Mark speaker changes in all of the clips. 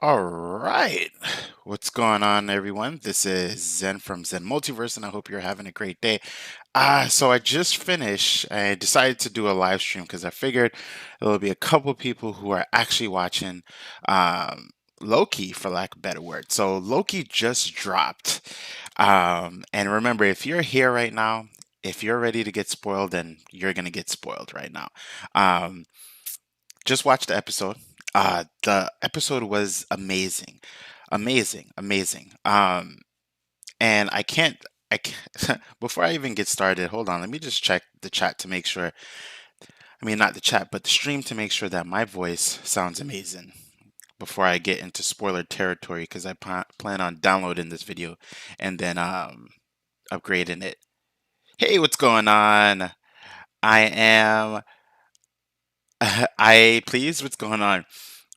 Speaker 1: All right. What's going on, everyone? This is Zen from Zen Multiverse, and I hope you're having a great day. So I just finished. I decided to do a live stream because I figured there will be a couple people who are actually watching um, Loki, for lack of a better word. So Loki just dropped. And remember, if you're here right now, if you're ready to get spoiled, then you're going to get spoiled right now. Um, just watched the episode. The episode was amazing, amazing, amazing. And I can't. Before I even get started, hold on. Let me just check the chat to make sure. I mean, not the chat, but the stream to make sure that my voice sounds amazing before I get into spoiler territory, because I plan on downloading this video and then upgrading it. Hey, what's going on? I am. I please. What's going on?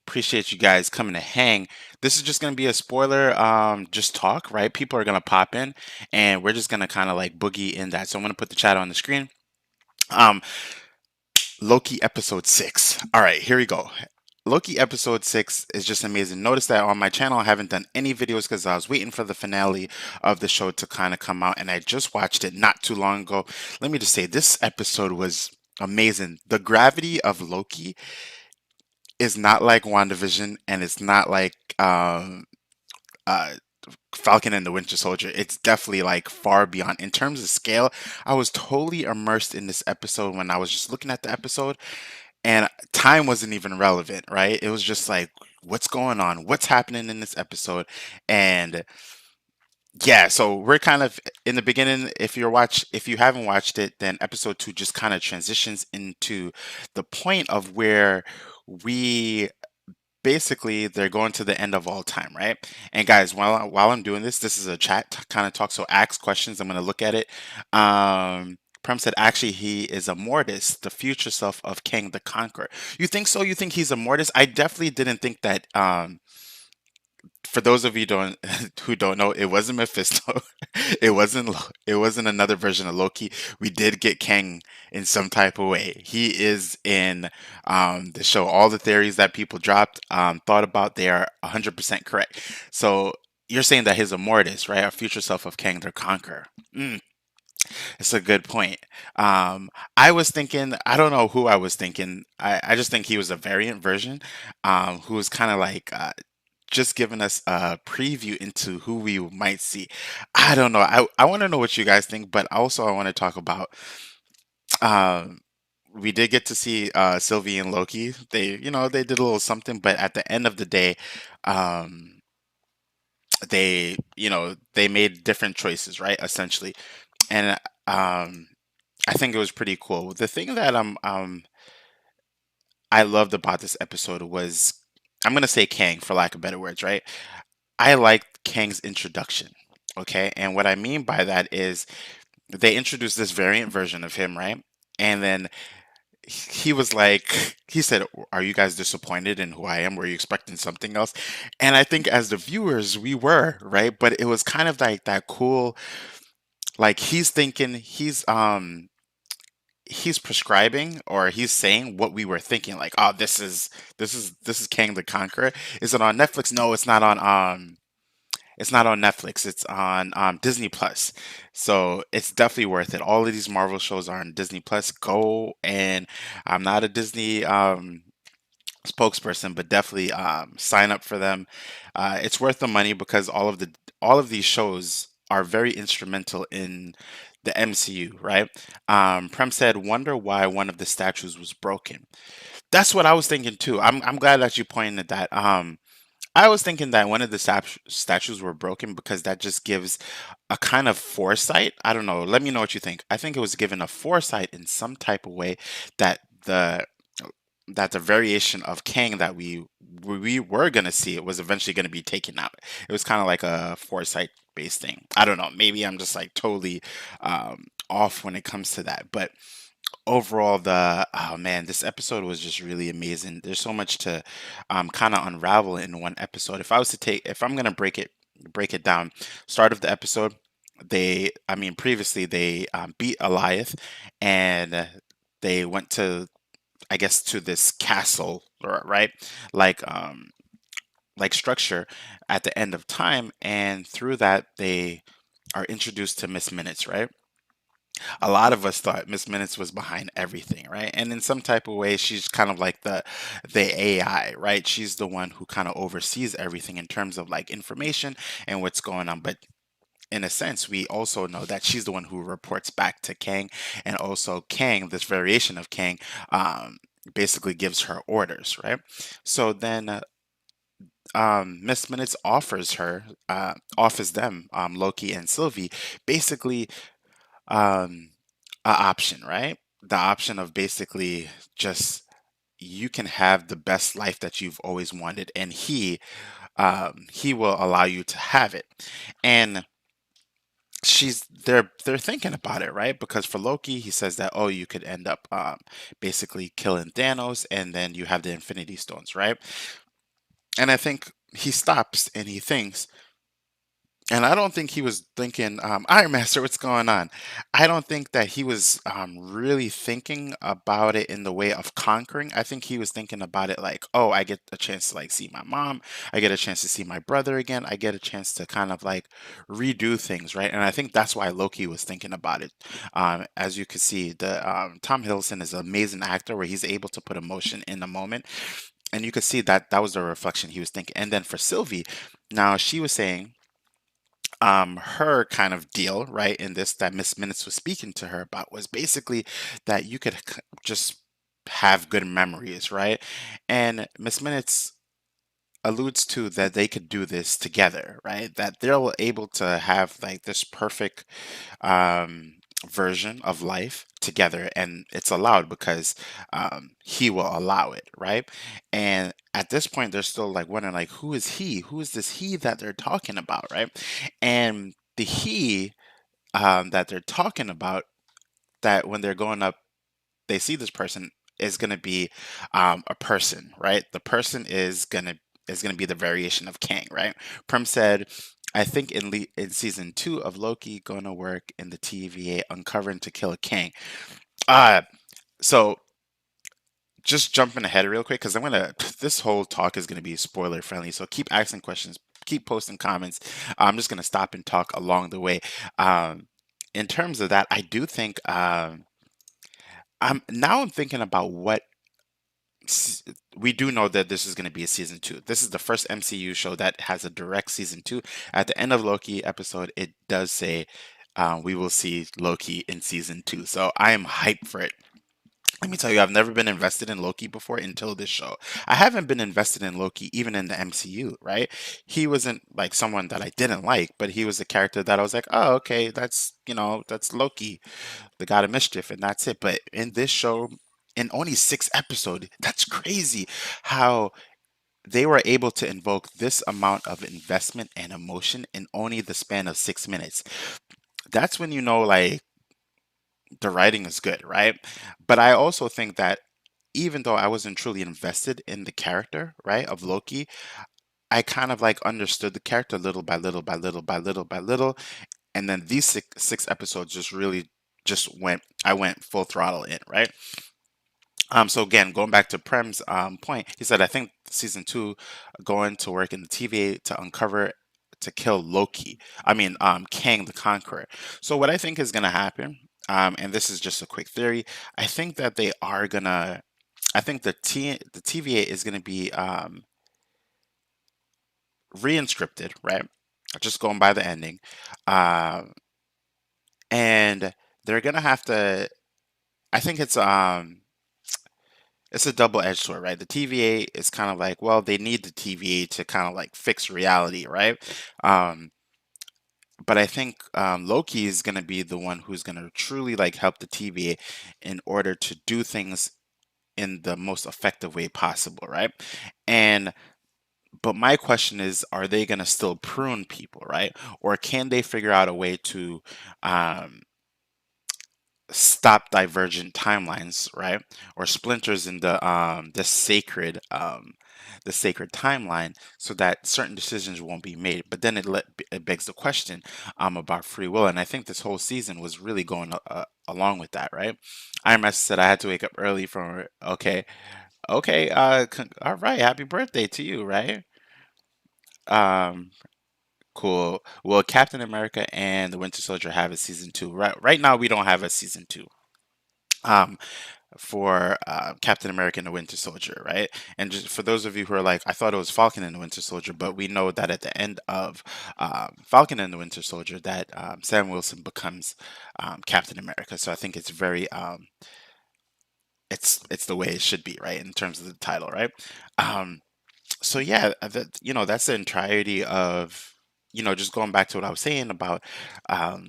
Speaker 1: Appreciate you guys coming to hang. This is just gonna be a spoiler, just talk, right? People are gonna pop in, and we're just gonna kind of like boogie in that. So I'm gonna put the chat on the screen. Um, Loki episode 6. All right, here we go. Loki episode 6 is just amazing. Notice that on my channel, I haven't done any videos because I was waiting for the finale of the show to kind of come out, and I just watched it not too long ago. Let me just say, this episode was amazing. The gravity of Loki is not like WandaVision, and it's not like uh, Falcon and the Winter Soldier. It's definitely like far beyond. In terms of scale, I was totally immersed in this episode when I was just looking at the episode, and time wasn't even relevant, right? It was just like, what's going on? What's happening in this episode? And yeah, so we're kind of in the beginning. If you haven't watched it, then episode 2 just kind of transitions into the point of where we basically they're going to the end of all time, right? And guys, while I'm doing this, this is a chat kind of talk, so ask questions. I'm going to look at it. Prem said, actually, he is a Mortis, the future self of Kang the Conqueror. You think so? You think he's a Mortis? I definitely didn't think that. For those of you don't who don't know, it wasn't Mephisto. It wasn't another version of Loki. We did get Kang in some type of way. He is in the show. All the theories that people dropped, thought about, they are 100% correct. So you're saying that he's a Mortis, right? A future self of Kang the Conqueror. Mm, it's a good point. I was thinking, I don't know who I was thinking. I just think he was a variant version, who was kind of like just giving us a preview into who we might see. I don't know. I want to know what you guys think, but also I want to talk about. Um, we did get to see Sylvie and Loki. They did a little something, but at the end of the day, um, they made different choices, right? Essentially, and I think it was pretty cool. The thing that I loved about this episode was, I'm gonna say Kang for lack of better words, right? I liked Kang's introduction. Okay. And what I mean by that is they introduced this variant version of him, right? And then he was like, he said, "Are you guys disappointed in who I am? Were you expecting something else?" And I think as the viewers, we were, right? But it was kind of like that cool, like he's thinking, he's prescribing, or he's saying what we were thinking, like, oh, this is Kang the Conqueror. Is it on Netflix? No, it's not on Netflix. It's on Disney Plus. So it's definitely worth it. All of these Marvel shows are on Disney Plus. Go, and I'm not a Disney spokesperson, but definitely sign up for them. It's worth the money because all of these shows are very instrumental in the MCU, right? Prem said, "Wonder why one of the statues was broken." That's what I was thinking too. I'm glad that you pointed that. I was thinking that one of the statues were broken because that just gives a kind of foresight. I don't know. Let me know what you think. I think it was given a foresight in some type of way that the variation of Kang that we were gonna see, it was eventually gonna be taken out. It was kind of like a foresight based thing. I don't know. Maybe I'm just like totally off when it comes to that, but overall, the oh man, this episode was just really amazing. There's so much to kind of unravel in one episode. If I'm gonna break it down, start of the episode, previously they beat Eliath, and they went to, I guess, to this castle, right? Like like structure at the end of time, and through that they are introduced to Miss Minutes, right? A lot of us thought Miss Minutes was behind everything, right? And in some type of way, she's kind of like the AI, right? She's the one who kind of oversees everything in terms of like information and what's going on. But in a sense, we also know that she's the one who reports back to Kang, and also Kang, this variation of Kang, um, basically gives her orders, right? So then Miss Minutes offers them, Loki and Sylvie, basically um, a option, right? The option of basically just you can have the best life that you've always wanted, and he will allow you to have it. And they're thinking about it, right? Because for Loki, he says that, oh, you could end up basically killing Thanos, and then you have the Infinity Stones, right? And I think he stops and he thinks, and I don't think he was thinking, Iron Master, what's going on? I don't think that he was really thinking about it in the way of conquering. I think he was thinking about it like, oh, I get a chance to like see my mom. I get a chance to see my brother again. I get a chance to kind of like redo things, right? And I think that's why Loki was thinking about it. As you can see, the Tom Hiddleston is an amazing actor where he's able to put emotion in the moment. And you could see that that was the reflection he was thinking. And then for Sylvie, now she was saying her kind of deal, right, in this that Miss Minutes was speaking to her about was basically that you could just have good memories, right? And Miss Minutes alludes to that they could do this together, right? That they're able to have like this perfect um, version of life together, and it's allowed because he will allow it, right? And at this point, they're still like wondering, like, who is he? Who is this he that they're talking about, right? And the he that they're talking about, that when they're going up they see this person is going to be a person, right? The person is gonna be the variation of Kang, right? Prem said, I think in season 2 of Loki gonna work in the TVA uncovering to kill Kang. Uh so just jumping ahead real quick because I'm gonna this whole talk is gonna be spoiler friendly. So keep asking questions, keep posting comments. I'm just gonna stop and talk along the way. In terms of that, I do think I'm thinking about what s- we do know that this is going to be a season 2. This is the first MCU show that has a direct season 2. At the end of Loki episode, it does say we will see Loki in season 2. So I am hyped for it. Let me tell you, I've never been invested in Loki before until this show. I haven't been invested in Loki even in the MCU, right? He wasn't like someone that I didn't like, but he was a character that I was like, oh, okay, that's Loki, the god of mischief, and that's it. But in this show, in only 6 episodes, that's crazy how they were able to invoke this amount of investment and emotion in only the span of 6 minutes. That's when you know, like, the writing is good, right? But I also think that even though I wasn't truly invested in the character, right, of Loki, I kind of like understood the character little by little by little by little by little, and then these six episodes just really just I went full throttle in, right? So again, going back to Prem's point, he said, I think season 2 going to work in the TVA to uncover to kill Loki. I mean, Kang the Conqueror. So what I think is gonna happen, and this is just a quick theory, I think that they are gonna. I think the TVA is gonna be reinscripted, right? Just going by the ending, um, and they're gonna have to. I think it's a double-edged sword, right? The TVA is kind of like, well, they need the TVA to kind of like fix reality, right? Um, but I think Loki is going to be the one who's going to truly like help the TVA in order to do things in the most effective way possible, right? And but my question is, are they going to still prune people, right? Or can they figure out a way to um, stop divergent timelines, right? Or splinters in the sacred timeline so that certain decisions won't be made. But then it begs the question about free will, and I think this whole season was really going along with that, right? Iron Master said I had to wake up early from okay, okay, all right, happy birthday to you, right? Um, cool. Will Captain America and the Winter Soldier have a season two? Right now, we don't have a season two. Um, for Captain America and the Winter Soldier, right? And just for those of you who are like, I thought it was Falcon and the Winter Soldier, but we know that at the end of Falcon and the Winter Soldier, that Sam Wilson becomes Captain America. So I think it's very, it's the way it should be, right, in terms of the title, right? Um, so yeah, that's the entirety of just going back to what I was saying about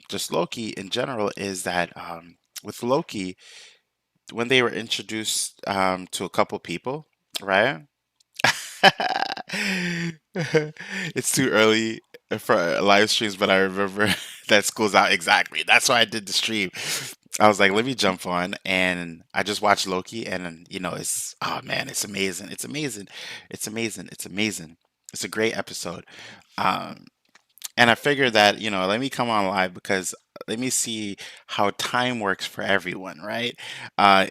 Speaker 1: just Loki in general is that with Loki when they were introduced to a couple people, right? It's too early for live streams, but I remember that school's out exactly. That's why I did the stream. I was like, let me jump on, and I just watched Loki, and it's oh man, it's amazing, it's amazing, it's amazing, it's amazing. It's a great episode. Um, and I figured that, let me come on live because let me see how time works for everyone, right?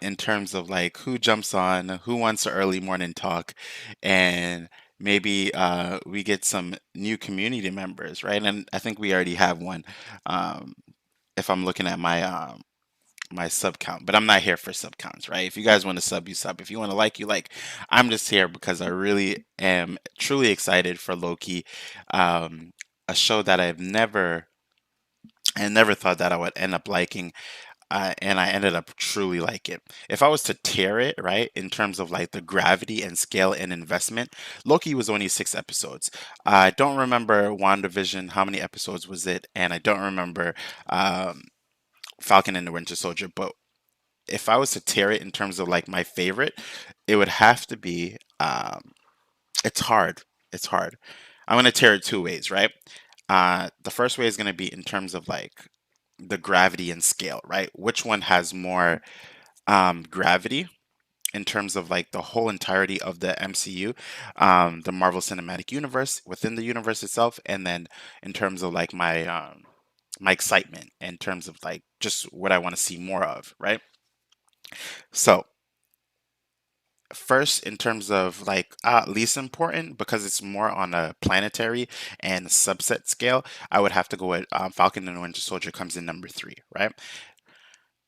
Speaker 1: In terms of like who jumps on, who wants an early morning talk, and maybe we get some new community members, right? And I think we already have one. Um, if I'm looking at my sub count, but I'm not here for sub counts, right? If you guys want to sub, you sub. If you want to like, you like. I'm just here because I really am truly excited for Loki, um, a show that I never thought that I would end up liking, and I ended up truly like it. If I was to tear it, right, in terms of like the gravity and scale and investment, Loki was only 6 episodes. I don't remember WandaVision, how many episodes was it, and I don't remember um, Falcon and the Winter Soldier, but if I was to tear it in terms of like my favorite, it would have to be it's hard. It's hard. I'm gonna tear it two ways, right? The first way is gonna be in terms of like the gravity and scale, right? Which one has more gravity in terms of like the whole entirety of the MCU, the Marvel Cinematic Universe within the universe itself, and then in terms of like my excitement in terms of like just what I want to see more of, right? So first, in terms of like least important, because it's more on a planetary and subset scale, I would have to go with Falcon and the Winter Soldier comes in number three, right?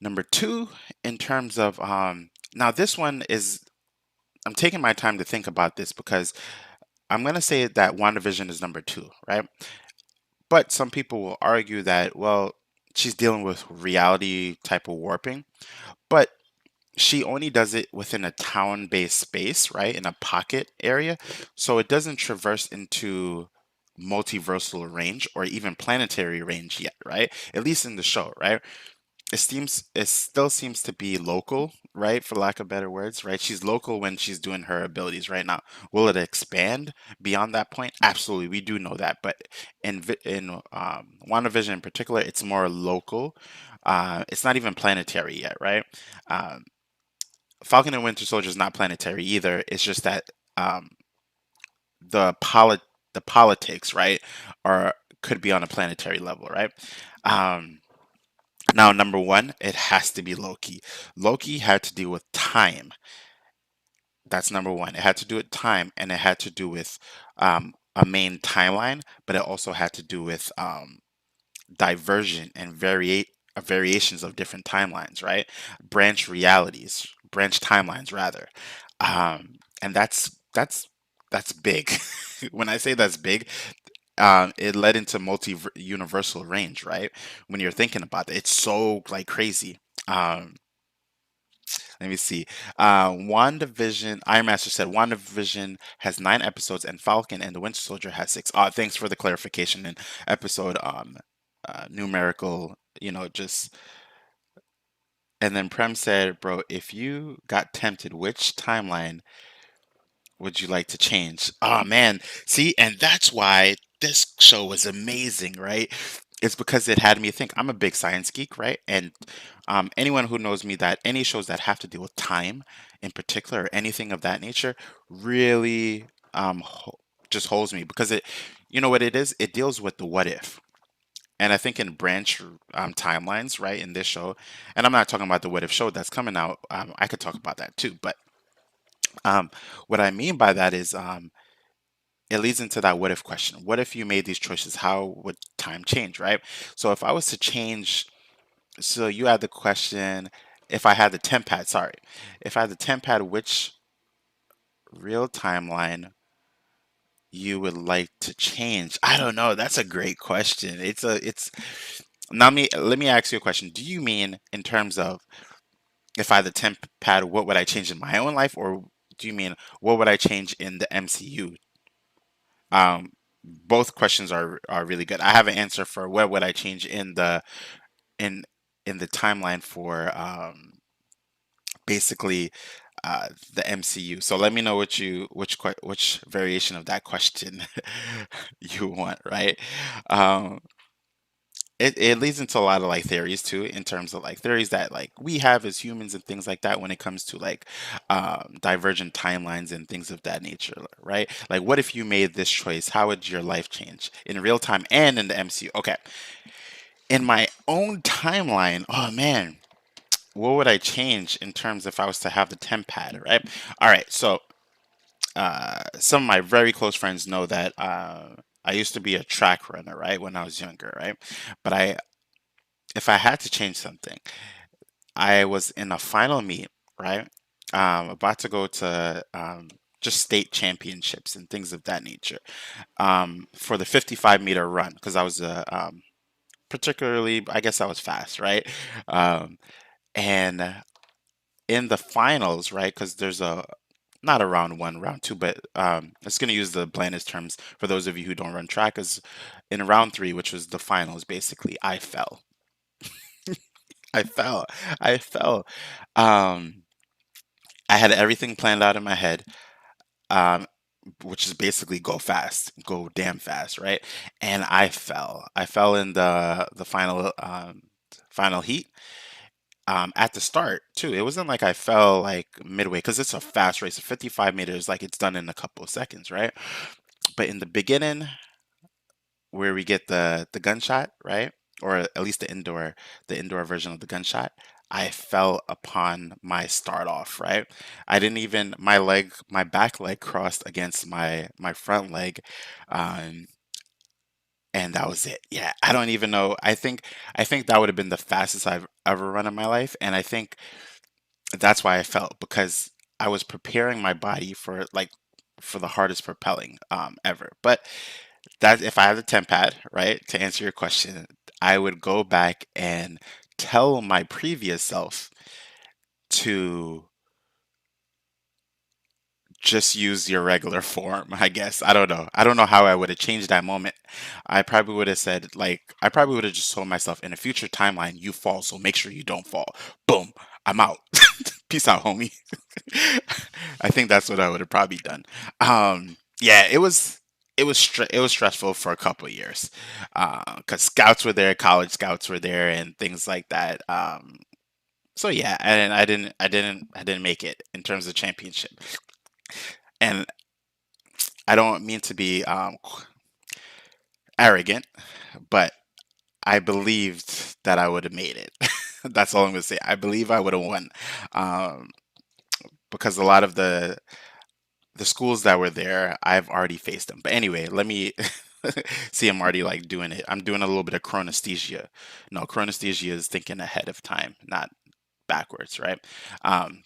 Speaker 1: Number two, in terms of now this one is I'm taking my time to think about this because I'm gonna say that WandaVision is number two, right? But some people will argue that, well, she's dealing with reality type of warping, but she only does it within a town-based space, right? In a pocket area. So it doesn't traverse into multiversal range or even planetary range yet, right? At least in the show, right? It still seems to be local, right? For lack of better words, right? She's local when she's doing her abilities right now. Will it expand beyond that point? Absolutely, we do know that. But in WandaVision in particular, it's more local. It's not even planetary yet, right? Um, Falcon and Winter Soldier is not planetary either. It's just that the the politics, right, are could be on a planetary level, right? Um, Now, number one, it has to be Loki. Loki had to deal with time. That's number one. It had to do with time, and it had to do with a main timeline, but it also had to do with diversion and variations of different timelines, right? Branch timelines rather. And that's big. When I say that's big, it led into multi-universal range, right? When you're thinking about it, it's so like crazy. Um, Let me see. Iron Master said WandaVision has 9 episodes and Falcon and the Winter Soldier has six. Thanks for the clarification in episode numerical, just and then Prem said, bro, if you got tempted, which timeline would you like to change? Oh man, see, and that's why this show was amazing, right? It's because it had me think. I'm a big science geek, right? And anyone who knows me that any shows that have to deal with time, in particular, or anything of that nature, really just holds me because you know what it is? It deals with the what if. And I think in branch timelines, right, in this show, and I'm not talking about the what if show that's coming out. I could talk about that too, but um, what I mean by that is it leads into that what if question. What if you made these choices? How would time change, right? So if I was to change, so you had the question, if I had the temp pad, sorry, if I had the temp pad, which real timeline you would like to change? I don't know. That's a great question. It's now me. Let me ask you a question. Do you mean in terms of if I had the temp pad, what would I change in my own life, or do you mean what would I change in the MCU? Both questions are really good. I have an answer for what would I change in in the timeline for basically the MCU. So let me know which variation of that question you want, right? Um, it leads into a lot of like theories too, in terms of like theories that like we have as humans and things like that when it comes to like divergent timelines and things of that nature, right? Like, what if you made this choice? How would your life change in real time and in the MCU? Okay, in my own timeline, oh man, what would I change in terms if I was to have the temp pad, right? All right, so some of my very close friends know that I used to be a track runner, right, when I was younger, right? But if I had to change something, I was in a final meet, right? About to go to just state championships and things of that nature for the 55-meter run because I was particularly, I guess I was fast, right? Um, and in the finals, right? Because there's a not a round one, round two, but it's going to use the blandest terms for those of you who don't run track. Is in round three, which was the finals, basically, I fell. I fell. I fell. Um, I had everything planned out in my head, um, which is basically go fast, go damn fast, right? And I fell. I fell in the final final heat. At the start too. It wasn't like I fell like midway because it's a fast race. 55 meters, like it's done in a couple of seconds, right? But in the beginning, where we get the gunshot, right? Or at least the indoor version of the gunshot, I fell upon my start off, right? I didn't even my back leg crossed against my front leg, um, and that was it. Yeah, I don't even know. I think that would have been the fastest I've ever run in my life, and I think that's why I felt because I was preparing my body for like for the hardest propelling ever. But that if I had a temp pad, right, to answer your question, I would go back and tell my previous self to just use your regular form, I guess. I don't know. I don't know how I would have changed that moment. I probably would have said, like, I probably would have just told myself in a future timeline, you fall, so make sure you don't fall. Boom, I'm out. Peace out, homie. I think that's what I would have probably done. Yeah, it was stressful for a couple of years because scouts were there, college scouts were there, and things like that. So yeah, and I didn't make it in terms of championship. And I don't mean to be arrogant, but I believed that I would have made it. That's all I'm gonna say. I believe I would have won um, because a lot of the schools that were there, I've already faced them. But anyway, let me see. I'm already like doing it. I'm doing a little bit of chronesthesia. No, chronesthesia is thinking ahead of time, not backwards, right?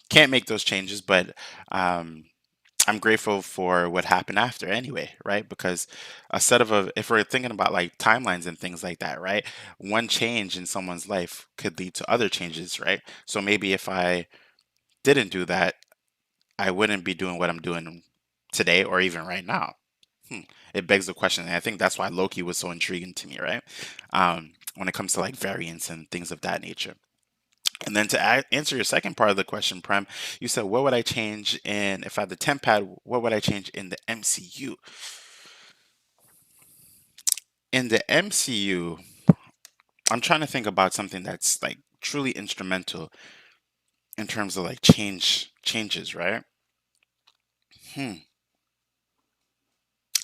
Speaker 1: Can't make those changes, but um, I'm grateful for what happened after anyway, right? Because if we're thinking about like timelines and things like that, right? One change in someone's life could lead to other changes, right? So maybe if I didn't do that, I wouldn't be doing what I'm doing today or even right now. Hmm. It begs the question, and I think that's why Loki was so intriguing to me, right? When it comes to like variants and things of that nature. And then to answer your second part of the question, Prem, you said, what would I change in, if I had the temp pad, what would I change in the MCU? In the MCU, I'm trying to think about something that's like truly instrumental in terms of like changes, right? Hmm,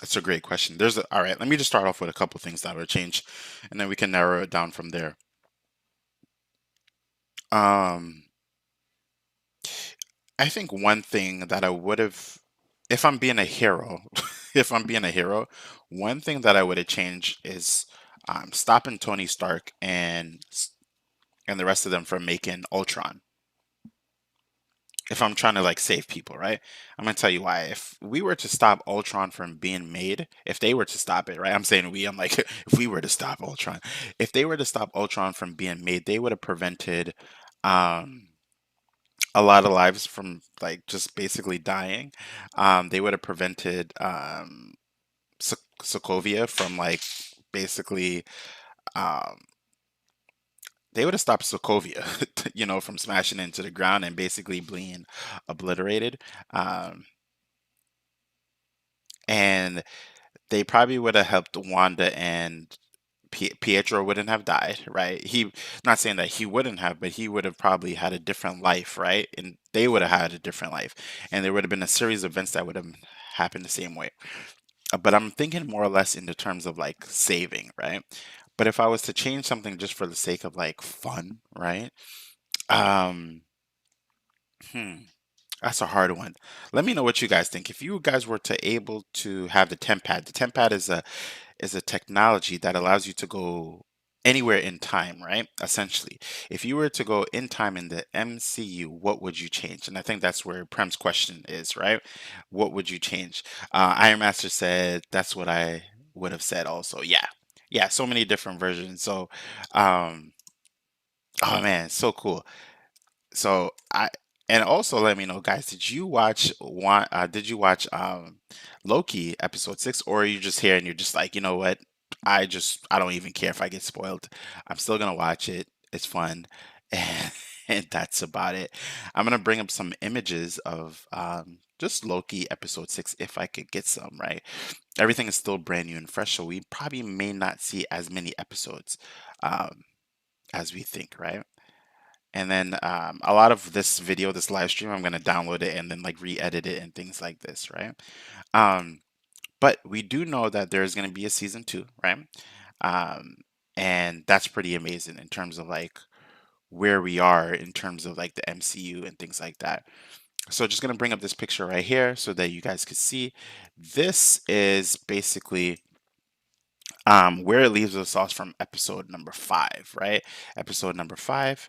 Speaker 1: that's a great question. All right, let me just start off with a couple things that would change, and then we can narrow it down from there. Um, I think one thing that I would have, if I'm being a hero, if I'm being a hero, one thing that I would have changed is stopping Tony Stark and the rest of them from making Ultron. If I'm trying to like save people, right? I'm gonna tell you why. If we were to stop Ultron from being made, if they were to stop it, right? I'm saying we, I'm like, if we were to stop Ultron, if they were to stop Ultron from being made, they would have prevented um a lot of lives from like just basically dying. They would have prevented Sokovia from like basically um they would have stopped Sokovia, from smashing into the ground and basically being obliterated. Um, and they probably would have helped Wanda and Pietro wouldn't have died, right? He, not saying that he wouldn't have, but he would have probably had a different life, right? And they would have had a different life, and there would have been a series of events that would have happened the same way. But I'm thinking more or less in the terms of like saving, right? But if I was to change something just for the sake of like fun, right? Um, hmm. That's a hard one. Let me know what you guys think. If you guys were to able to have the temp pad is a technology that allows you to go anywhere in time, right? Essentially, if you were to go in time in the MCU, what would you change? And I think that's where Prem's question is, right? What would you change? Iron Master said that's what I would have said also. Yeah, yeah. So many different versions. So, um, oh man, so cool. So I and also let me know, guys. Did you watch Loki episode 6, or are you just here and you're just like, you know what? I don't even care if I get spoiled. I'm still gonna watch it. It's fun, and that's about it. I'm gonna bring up some images of just Loki episode 6 if I could get some. Right, everything is still brand new and fresh, so we probably may not see as many episodes um, as we think. Right. And then a lot of this video, this live stream, I'm going to download it and then like re-edit it and things like this, right? Um, but we do know that there's going to be a season 2, right? Um, and that's pretty amazing in terms of like where we are in terms of like the MCU and things like that. So just going to bring up this picture right here so that you guys could see. This is basically where it leaves us off from episode number 5, right? Episode number 5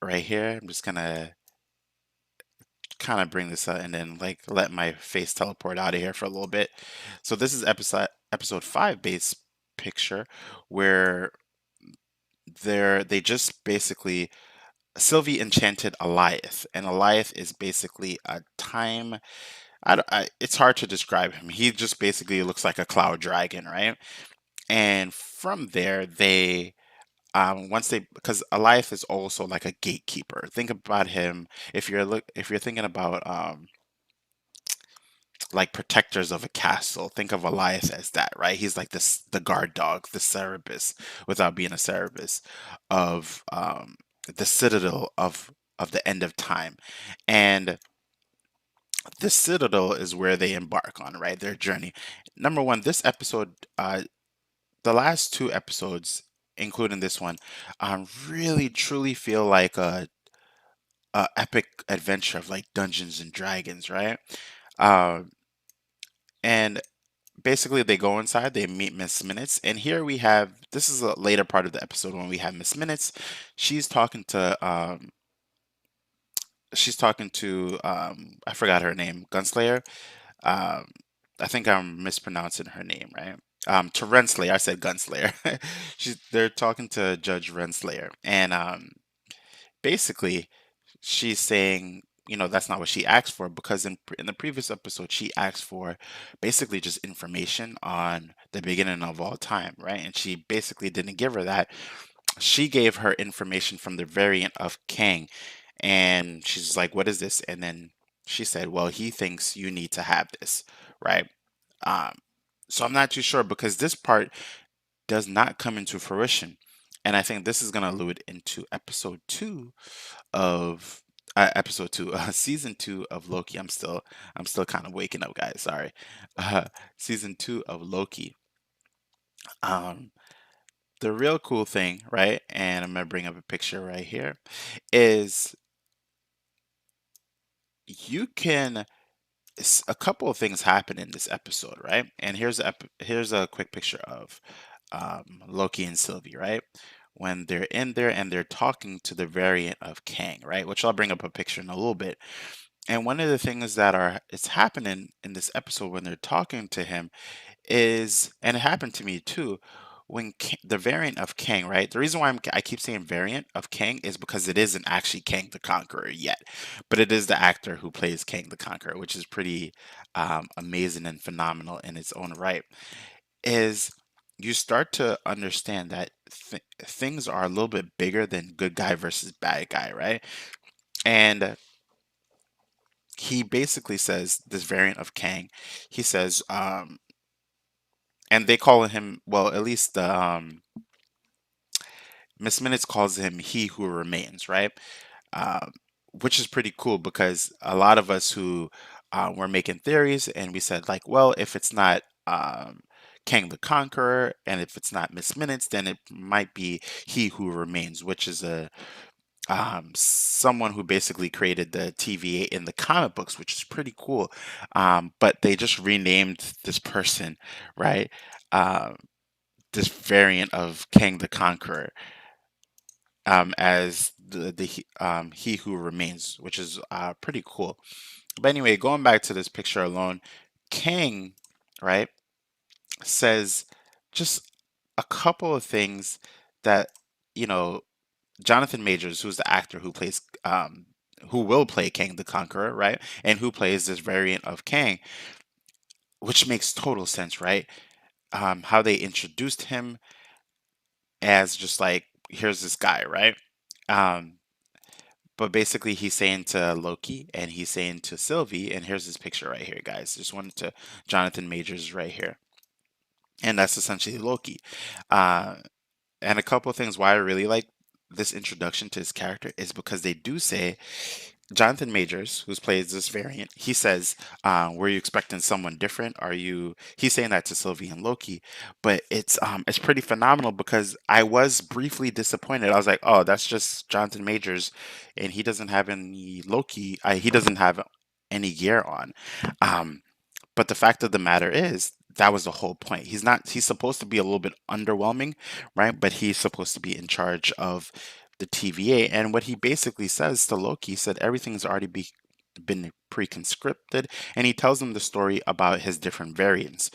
Speaker 1: right here. I'm just going to kind of bring this out and then like let my face teleport out of here for a little bit. So this is episode 5 base picture where they just basically Sylvie enchanted Eliath, and Eliath is basically a time. It's hard to describe him. He just basically looks like a cloud dragon, right? And from there, once they because Eliath is also like a gatekeeper. Think about him if you're thinking about like protectors of a castle. Think of Elias as that, right? He's like this the guard dog, the Cerberus, without being a Cerberus, of the citadel of the end of time. And the citadel is where they embark on, right? Their journey. Number one, this episode, the last 2 episodes, including this one, really truly feel like a epic adventure of like Dungeons and Dragons, right? Um, and basically they go inside, they meet Miss Minutes, and here we have this is a later part of the episode when we have Miss Minutes. She's talking to I forgot her name, Gunslayer. Um I think I'm mispronouncing her name, right? To Renslayer, I said Gunslayer. They're talking to Judge Renslayer, and basically she's saying, that's not what she asked for, because in the previous episode she asked for basically just information on the beginning of all time, right? And she basically didn't give her that. She gave her information from the variant of Kang, and she's like, "What is this?" And then she said, "Well, he thinks you need to have this, right?" Um, so I'm not too sure because this part does not come into fruition, and I think this is going to allude into season 2 of Loki. I'm still kind of waking up, guys. Sorry. Season 2 of Loki. Um, the real cool thing, right? And I'm gonna bring up a picture right here. Is you can. a couple of things happen in this episode, right? And here's a quick picture of Loki and Sylvie, right? When they're in there and they're talking to the variant of Kang, right? Which I'll bring up a picture in a little bit. And one of the things that are it's happening in this episode when they're talking to him is, and it happened to me too, when the variant of Kang, right? The reason why I keep saying variant of Kang is because it isn't actually Kang the Conqueror yet, but it is the actor who plays Kang the Conqueror, which is pretty amazing and phenomenal in its own right. Is you start to understand that things are a little bit bigger than good guy versus bad guy, right? And he basically says this variant of Kang, he says, and they call him, well, at least the Miss Minutes calls him he who remains, right? Um, which is pretty cool because a lot of us who were making theories and we said like, well, if it's not Kang the Conqueror and if it's not Miss Minutes, then it might be he who remains, which is a someone who basically created the TVA in the comic books, which is pretty cool. But they just renamed this person, right? Um, this variant of Kang the Conqueror as he who remains, which is pretty cool. But anyway, going back to this picture alone, Kang, right, says just a couple of things that you know Jonathan Majors, who's the actor who will play Kang the Conqueror, right, and who plays this variant of Kang, which makes total sense, right? How they introduced him as just like here's this guy, right? Um, But basically, he's saying to Loki and he's saying to Sylvie, and here's his picture right here, guys. Just wanted to Jonathan Majors right here. And that's essentially Loki. Uh, and a couple of things why I really like this introduction to his character is because they do say Jonathan Majors, who's plays this variant, he says, "Were you expecting someone different? Are you?" He's saying that to Sylvie and Loki, but it's pretty phenomenal because I was briefly disappointed. I was like, "Oh, that's just Jonathan Majors, and he doesn't have any Loki. He doesn't have any gear on." Um, but the fact of the matter is, that was the whole point. He's not, he's supposed to be a little bit underwhelming, right? But he's supposed to be in charge of the TVA. And what he basically says to Loki, he said everything's already been pre-conscripted. And he tells him the story about his different variants.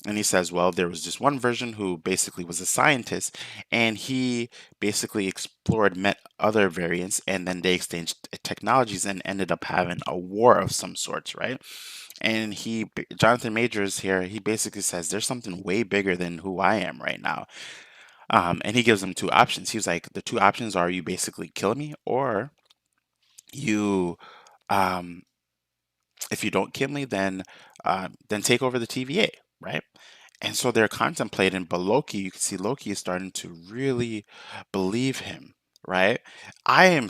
Speaker 1: And he says, well, there was just one version who basically was a scientist, and he basically explored, met other variants, and then they exchanged technologies and ended up having a war of some sorts, right? And Jonathan Majors here, he basically says there's something way bigger than who I am right now. And he gives them two options. He was like, the two options are you basically kill me, or you, um, if you don't kill me, then take over the TVA, right? And so they're contemplating, but Loki, you can see Loki is starting to really believe him, right? I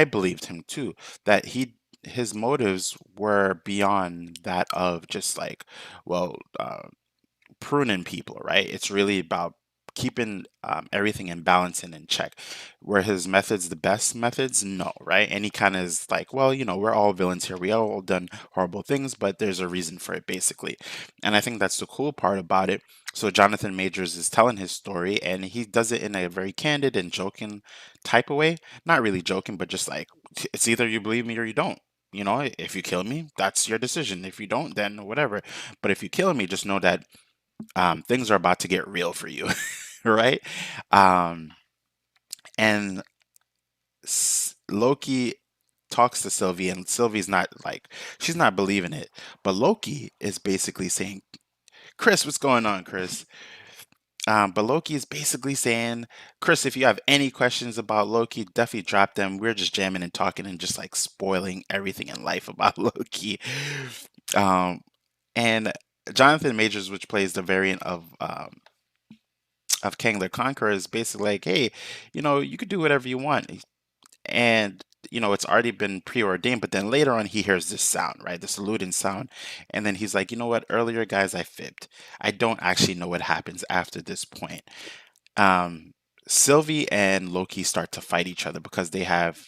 Speaker 1: believed him too, that his motives were beyond that of just like, well, pruning people, right? It's really about keeping everything in balance and in check. Were his methods the best methods? No, right? And he kind of is like, well, we're all villains here. We all done horrible things, but there's a reason for it, basically. And I think that's the cool part about it. So Jonathan Majors is telling his story, and he does it in a very candid and joking type of way. Not really joking, but just like, it's either you believe me or you don't. If you kill me, that's your decision. If you don't, then whatever. But if you kill me, just know that things are about to get real for you, right? Um, and Loki talks to Sylvie, and Sylvie's not like, she's not believing it. But Loki is basically saying, Chris, what's going on, Chris? But Loki is basically saying, Chris, if you have any questions about Loki, definitely drop them. We're just jamming and talking and just like spoiling everything in life about Loki. Um, and Jonathan Majors, which plays the variant of Kang the Conqueror, is basically like, hey, you could do whatever you want. And, it's already been preordained. But then later on, he hears this sound, right? This saluting sound. And then he's like, you know what? Earlier, guys, I fibbed. I don't actually know what happens after this point. Um, Sylvie and Loki start to fight each other because they have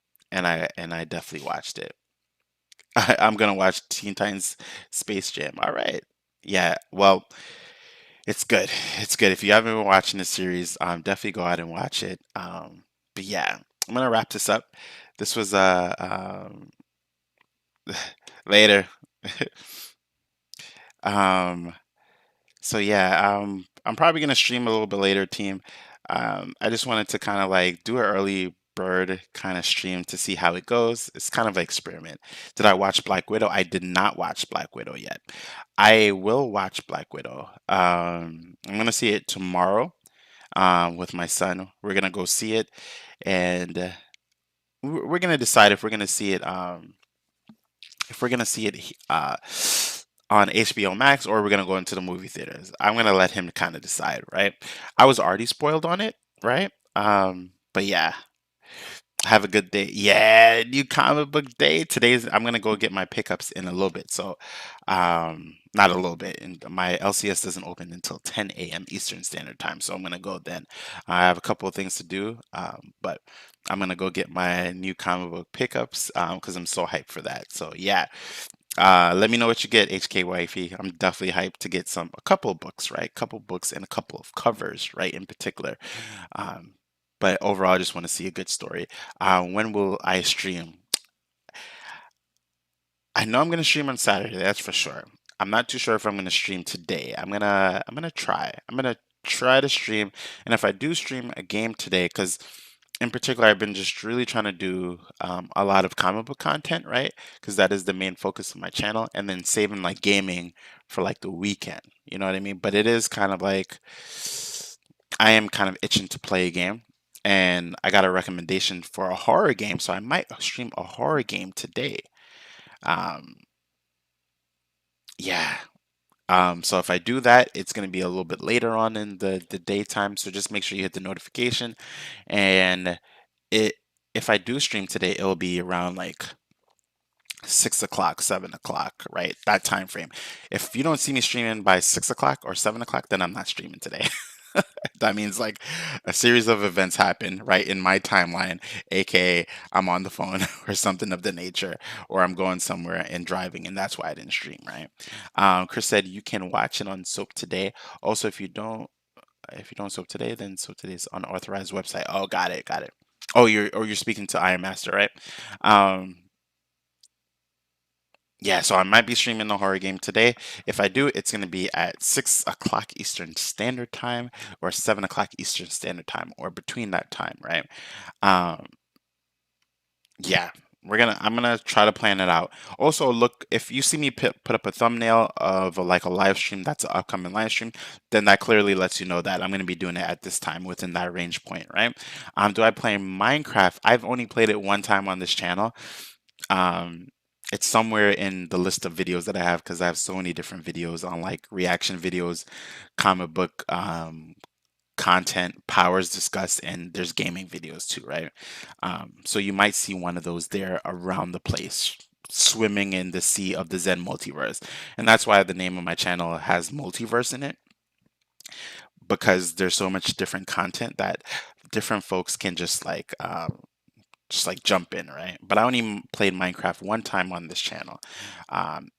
Speaker 1: and I definitely watched it. I'm gonna watch Teen Titans Space Jam. All right. Yeah, well, it's good. It's good. If you haven't been watching the series, definitely go out and watch it. But yeah, I'm gonna wrap this up. This was later. Um, so yeah, I'm probably gonna stream a little bit later, team. I just wanted to kind of like do an early bird kind of stream to see how it goes. It's kind of an experiment. Did I watch Black Widow? I did not watch Black Widow yet. I will watch Black Widow. I'm gonna see it tomorrow with my son. We're gonna go see it, and we're gonna decide if we're gonna see it on HBO Max or we're gonna go into the movie theaters. I'm gonna let him kind of decide, right? I was already spoiled on it, right? But yeah, have a good day. Yeah, new comic book day. Today's I'm gonna go get my pickups in a little bit. So, not a little bit. And my LCS doesn't open until 10 a.m. Eastern Standard Time. So I'm gonna go then. I have a couple of things to do, but I'm gonna go get my new comic book pickups because I'm so hyped for that. So yeah, let me know what you get, HK Wifey. I'm definitely hyped to get a couple of books, right? Couple books and a couple of covers, right? In particular. Um, but overall, I just want to see a good story. When will I stream? I know I'm gonna stream on Saturday, that's for sure. I'm not too sure if I'm gonna stream today. I'm gonna try. I'm gonna try to stream, and if I do stream a game today, because in particular, I've been just really trying to do a lot of comic book content, right? Because that is the main focus of my channel, and then saving like gaming for like the weekend. You know what I mean? But it is kind of like I am kind of itching to play a game, and I got a recommendation for a horror game, so I might stream a horror game today. Um, yeah. So if I do that, it's going to be a little bit later on in the daytime. So just make sure you hit the notification, and it if I do stream today, it'll be around like 6 o'clock, 7 o'clock, right? That time frame. If you don't see me streaming by 6 o'clock or 7 o'clock, then I'm not streaming today. That means like a series of events happen right in my timeline, aka I'm on the phone or something of the nature, or I'm going somewhere and driving, and that's why I didn't stream, right? Chris said you can watch it on Soap Today. Also, if you don't Soap Today, then Soap Today's unauthorized website. Oh, got it, got it. Oh, you're speaking to Iron Master, right? Um, yeah, so I might be streaming the horror game today. If I do, it's going to be at 6 o'clock Eastern Standard Time or 7 o'clock Eastern Standard Time or between that time, right? Um, yeah, I'm gonna try to plan it out. Also, look, if you see me put up a thumbnail of like a live stream that's an upcoming live stream, then that clearly lets you know that I'm gonna be doing it at this time within that range point, right? Do I play Minecraft? I've only played it one time on this channel. Um, it's somewhere in the list of videos that I have because I have so many different videos on like reaction videos, comic book content, powers discussed, and there's gaming videos too, right? So you might see one of those there around the place, swimming in the sea of the Zen multiverse. And that's why the name of my channel has multiverse in it, because there's so much different content that different folks can just like jump in, right? But I only played Minecraft one time on this channel.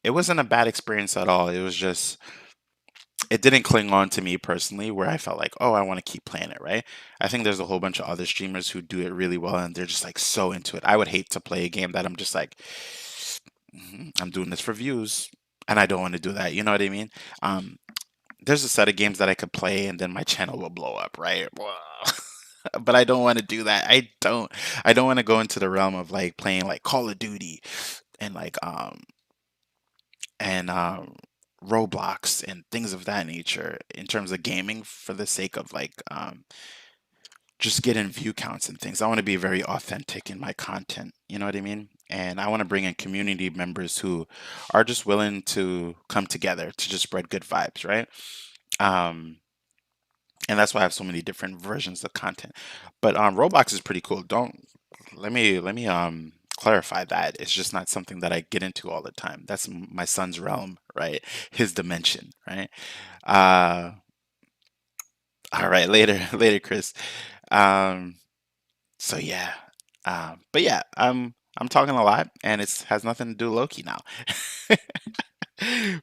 Speaker 1: It wasn't a bad experience at all. It was just it didn't cling on to me personally, where I felt like, oh, I want to keep playing it, right? I think there's a whole bunch of other streamers who do it really well and they're just like so into it. I would hate to play a game that I'm just like, I'm doing this for views and I don't want to do that. You know what I mean? Um, there's a set of games that I could play and then my channel will blow up, right? But I don't want to do that. I don't want to go into the realm of like playing like Call of Duty and and Roblox and things of that nature in terms of gaming for the sake of like just getting view counts and things. I want to be very authentic in my content, you know what I mean? And I want to bring in community members who are just willing to come together to just spread good vibes, right? Um, and that's why I have so many different versions of content. But Roblox is pretty cool. Don't let me clarify that. It's just not something that I get into all the time. That's my son's realm, right? His dimension, right? Uh, all right, later, later, Chris. Um, so yeah. But yeah, I'm talking a lot, and it's has nothing to do with Loki now.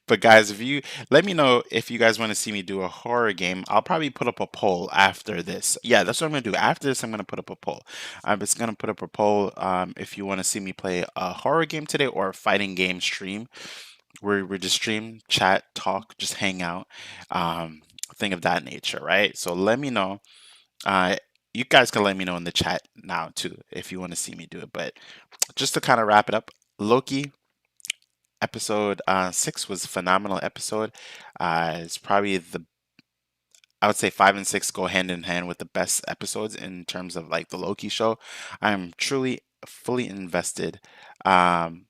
Speaker 1: But guys, if you let me know if you guys want to see me do a horror game, I'll probably put up a poll after this. Yeah, that's what I'm gonna do. After this, I'm gonna put up a poll. I'm just gonna put up a poll if you want to see me play a horror game today or a fighting game stream where we just stream, chat, talk, just hang out, um, thing of that nature, right? So let me know. Uh, you guys can let me know in the chat now too if you want to see me do it. But just to kind of wrap it up, Loki episode 6 was a phenomenal episode. It's probably the I would say 5 and 6 go hand in hand with the best episodes in terms of like the Loki show. I'm truly fully invested. Um,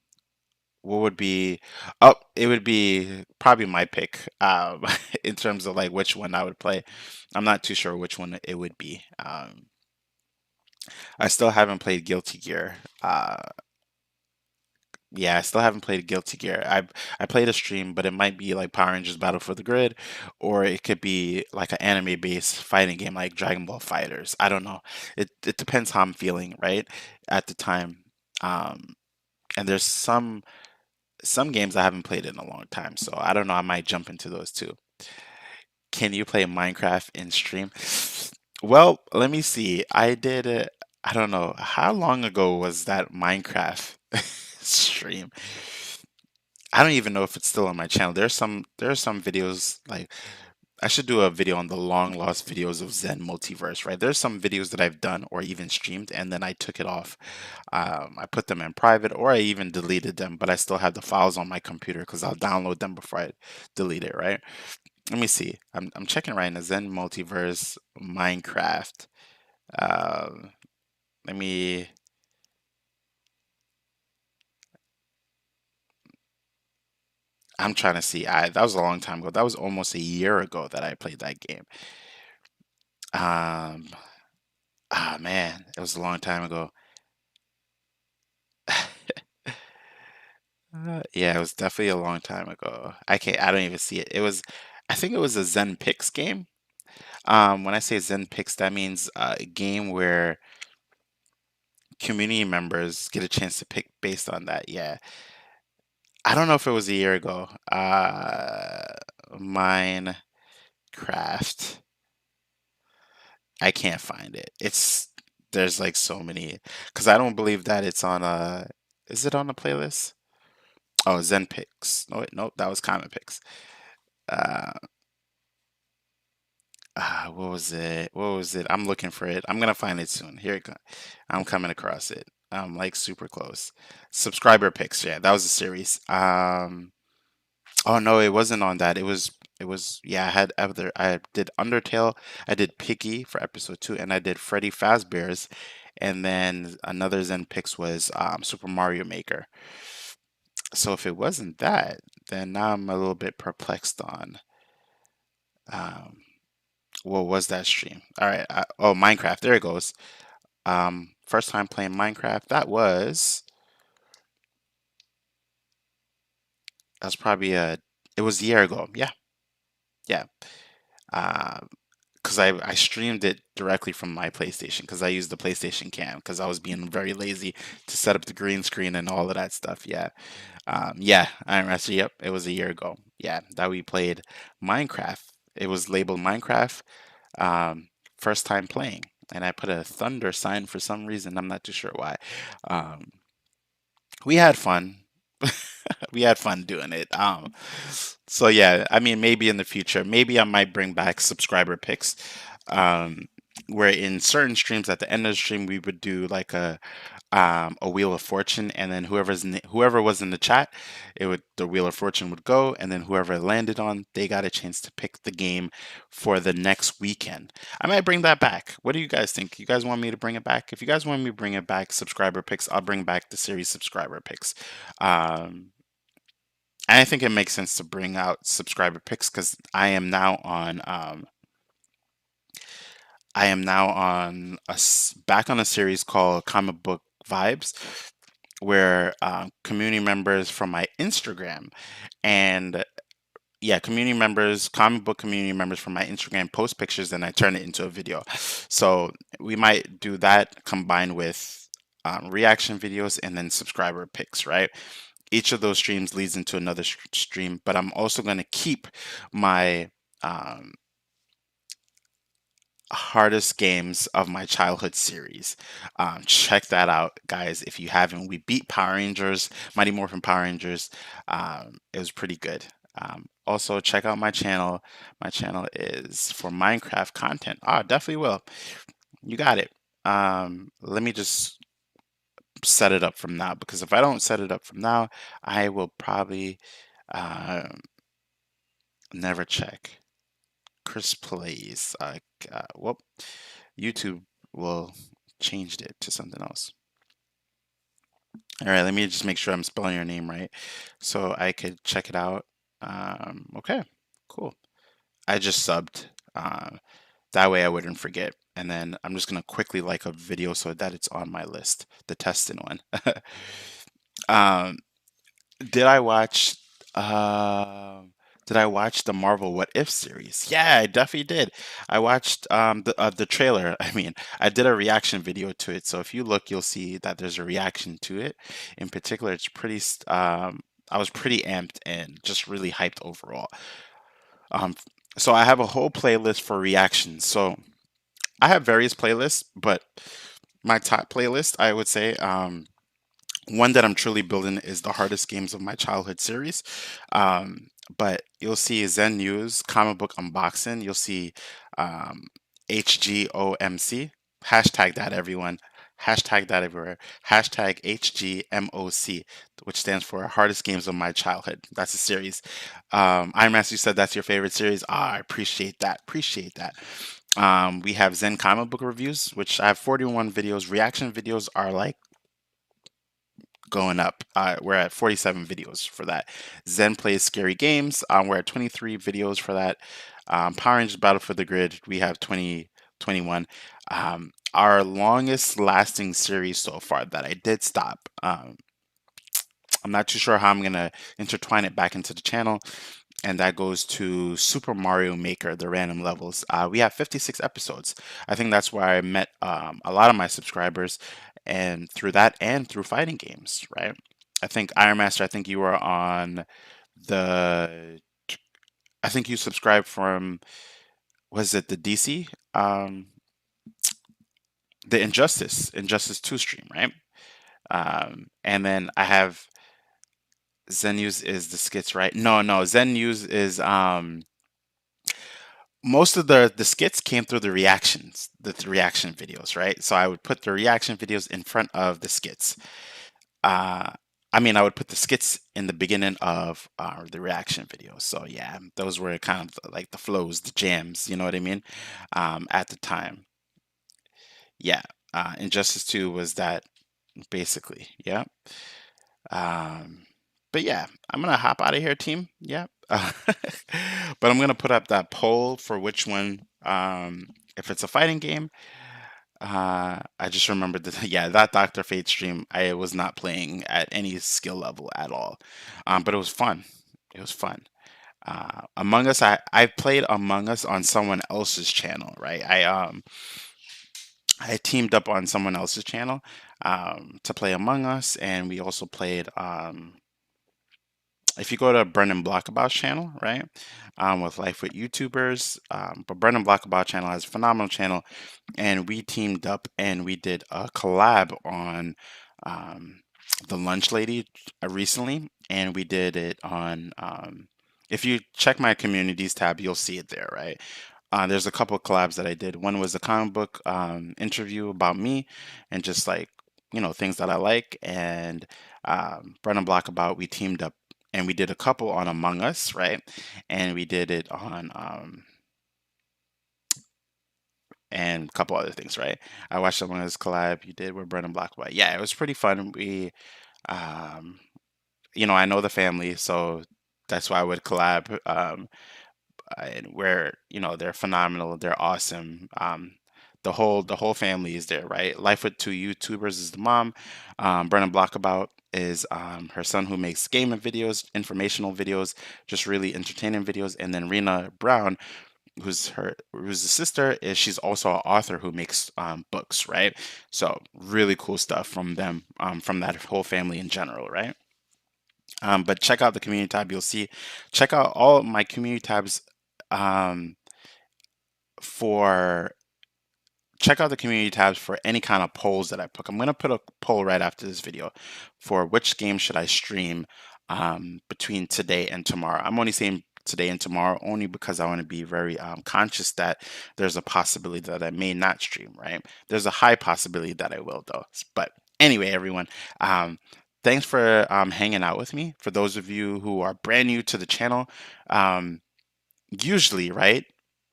Speaker 1: what would be oh, it would be probably my pick in terms of like which one I would play. I'm not too sure which one it would be. I still haven't played Guilty Gear. Yeah, I still haven't played Guilty Gear. I played a stream, but it might be like Power Rangers Battle for the Grid, or it could be like an anime-based fighting game like Dragon Ball Fighters. I don't know. It depends how I'm feeling, right? At the time. Um, and there's some games I haven't played in a long time, so I don't know. I might jump into those too. Can you play Minecraft in stream? Well, let me see. I did it. I don't know. How long ago was that Minecraft stream? I don't even know if it's still on my channel. There are some videos like I should do a video on the long lost videos of Zen Multiverse, right? There's some videos that I've done or even streamed and then I took it off. I put them in private or I even deleted them, but I still have the files on my computer because I'll download them before I delete it, right? Let me see. I'm checking right now. Zen Multiverse Minecraft. Um, let me. I'm trying to see. That was a long time ago. That was almost a year ago that I played that game. Um, man, it was a long time ago. Yeah, it was definitely a long time ago. I don't even see it. I think it was a Zen Pix game. When I say Zen Pix, that means a game where community members get a chance to pick based on that. Yeah. I don't know if it was a year ago. Minecraft. I can't find it. There's like so many because I don't believe that it's on a. Is it on a playlist? Oh, Zen Pix. No, wait, nope, that was Common Pix. Uh, what was it? What was it? I'm looking for it. I'm gonna find it soon. Here it go. I'm coming across it. I'm like super close. Subscriber picks. Yeah, that was a series. Oh no, it wasn't on that. It was yeah, I did Undertale, I did Piggy for episode 2, and I did Freddy Fazbear's, and then another Zen Pix was Super Mario Maker. So if it wasn't that, then now I'm a little bit perplexed on um what was that stream. All right, oh Minecraft, there it goes. First time playing Minecraft, that was probably it was a year ago. Yeah, yeah. Uh, because I streamed it directly from my PlayStation because I used the PlayStation Cam because I was being very lazy to set up the green screen and all of that stuff. Yeah, yeah, I'm actually yep. It was a year ago. Yeah, that we played Minecraft. It was labeled Minecraft. First time playing, and I put a thunder sign for some reason. I'm not too sure why. Um, we had fun. We had fun doing it. So yeah, I mean, maybe in the future, maybe I might bring back subscriber picks, um, where in certain streams at the end of the stream we would do like a wheel of fortune, and then whoever was in the chat, the wheel of fortune would go, and then whoever it landed on, they got a chance to pick the game for the next weekend. I might bring that back. What do you guys think? You guys want me to bring it back? If you guys want me to bring it back, subscriber picks, I'll bring back the series subscriber picks. Um, and I think it makes sense to bring out subscriber picks because I am now on back on a series called Comic Book Vibes, where community members from my Instagram and yeah, community members, comic book community members from my Instagram post pictures and I turn it into a video. So we might do that combined with reaction videos, and then subscriber picks, right? Each of those streams leads into another stream, but I'm also going to keep my um, hardest games of my childhood series. Check that out, guys, if you haven't. We beat Power Rangers, Mighty Morphin Power Rangers. It was pretty good. Also, check out my channel. My channel is for Minecraft content. Definitely will. You got it. Let me just set it up from now, because if I don't set it up from now, I will probably never check. Chris plays. Whoop. YouTube will changed it to something else. All right, let me just make sure I'm spelling your name right so I could check it out. Okay, cool. I just subbed. That way I wouldn't forget. And then I'm just gonna quickly like a video so that it's on my list, the testing one. um, did I watch? Did I watch the Marvel What If series? Yeah, I definitely did. I watched the trailer. I mean, I did a reaction video to it. So if you look, you'll see that there's a reaction to it. In particular, it's pretty. I was pretty amped and just really hyped overall. Um, so I have a whole playlist for reactions. So I have various playlists, but my top playlist, I would say, one that I'm truly building is the hardest games of my childhood series. But you'll see Zen News, comic book unboxing. You'll see um, HGOMC. Hashtag that, everyone. Hashtag that everywhere. Hashtag HGMOC, which stands for Hardest Games of My Childhood. That's a series. Iron Master, you said that's your favorite series. I appreciate that. Appreciate that. We have Zen comic book reviews, which I have 41 videos. Reaction videos are like going up. We're at 47 videos for that. Zen plays scary games. We're at 23 videos for that. Power Rangers Battle for the Grid, we have 21. Our longest lasting series so far that I did stop. I'm not too sure how I'm gonna intertwine it back into the channel, and that goes to Super Mario Maker, the random levels. We have 56 episodes. I think that's where I met a lot of my subscribers, and through that and through fighting games, right? I think Iron Master, I think you were on the, I think you subscribed from, was it the DC? The Injustice 2 stream, right? And then I have Zen News is the skits, right? No, Zen News is most of the skits came through the reactions, reaction videos, right? So I would put the reaction videos in front of the skits. Uh, I mean, I would put the skits in the beginning of the reaction videos. So yeah, those were kind of like the flows, the jams, you know what I mean? At the time, yeah. Injustice 2 was that basically, yeah. Um, but yeah, I'm gonna hop out of here, team. Yeah. But I'm gonna put up that poll for which one, if it's a fighting game. I just remembered that, yeah, that Dr. Fate stream, I was not playing at any skill level at all. But it was fun. It was fun. Among Us, I played Among Us on someone else's channel, right? I teamed up on someone else's channel to play Among Us, and we also played if you go to Brendan Blockabout's channel, right, with Life with YouTubers, but Brendan Blockabout channel has a phenomenal channel, and we teamed up and we did a collab on the Lunch Lady recently, and we did it on. If you check my communities tab, you'll see it there, right? There's a couple of collabs that I did. One was a comic book interview about me and just like, things that I like. And Brennan Blockabout, we teamed up and we did a couple on Among Us, right? And we did it on and a couple other things, right? I watched Among Us collab you did with Brennan Blockabout. Yeah, it was pretty fun. Um, I know the family, so that's why I would collab. And where they're phenomenal, they're awesome. The whole family is there, right? Life with two YouTubers is the mom. Brennan Blockabout is her son, who makes gaming videos, informational videos, just really entertaining videos, and then Rena Brown who's the sister, is she's also an author who makes books, right? So really cool stuff from them, from that whole family in general, right? But check out the community tab. You'll see, check out all my community tabs, um, for check out the community tabs for any kind of polls that I put. I'm going to put a poll right after this video for which game should I stream between today and tomorrow. I'm only saying today and tomorrow only because I want to be very conscious that there's a possibility that I may not stream, right? There's a high possibility that I will, though. But anyway, everyone, thanks for hanging out with me. For those of you who are brand new to the channel, um, usually, right?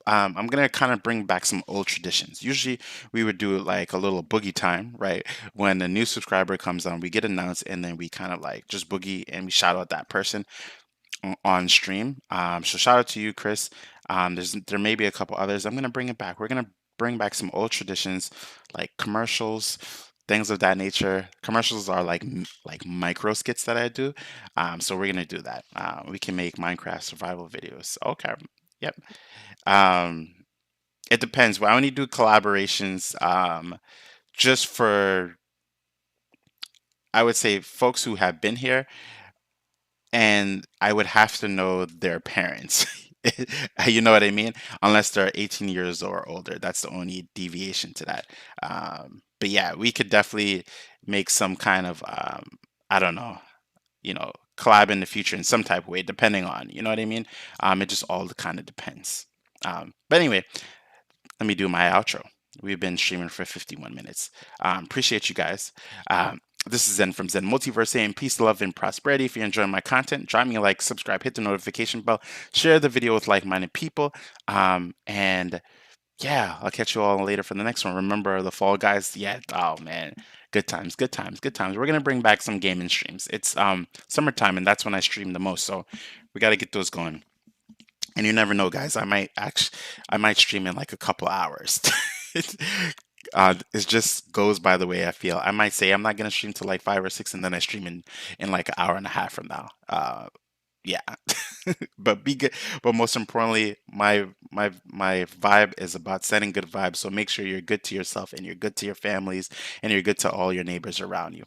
Speaker 1: I'm gonna kind of bring back some old traditions. Usually, we would do like a little boogie time, right? When a new subscriber comes on, we get announced, and then we kind of like just boogie and we shout out that person on stream. So shout out to you, Chris. There may be a couple others. I'm gonna bring it back. We're gonna bring back some old traditions, like commercials, things of that nature. Commercials are like like micro skits that I do. So we're gonna do that. We can make Minecraft survival videos. Okay. Yep. Um, it depends. We only do collaborations just for, I would say, folks who have been here, and I would have to know their parents. You know what I mean? Unless they're 18 years or older. That's the only deviation to that. But yeah, we could definitely make some kind of, I don't know, collab in the future in some type of way, depending on, you know what I mean? It just all kind of depends. But anyway, let me do my outro. We've been streaming for 51 minutes. Appreciate you guys. This is Zen from Zen Multiverse saying peace, love, and prosperity. If you're enjoying my content, drop me a like, subscribe, hit the notification bell, share the video with like-minded people. And yeah, I'll catch you all later for the next one. Remember the Fall Guys? Yeah, oh man. Good times, good times, good times. We're gonna bring back some gaming streams. It's summertime and that's when I stream the most. So we gotta get those going. And you never know, guys. I might stream in like a couple hours. It just goes by the way I feel. I might say I'm not gonna stream till like 5 or 6, and then I stream in like an hour and a half from now. Yeah, but be good. But most importantly, my vibe is about sending good vibes. So make sure you're good to yourself and you're good to your families and you're good to all your neighbors around you.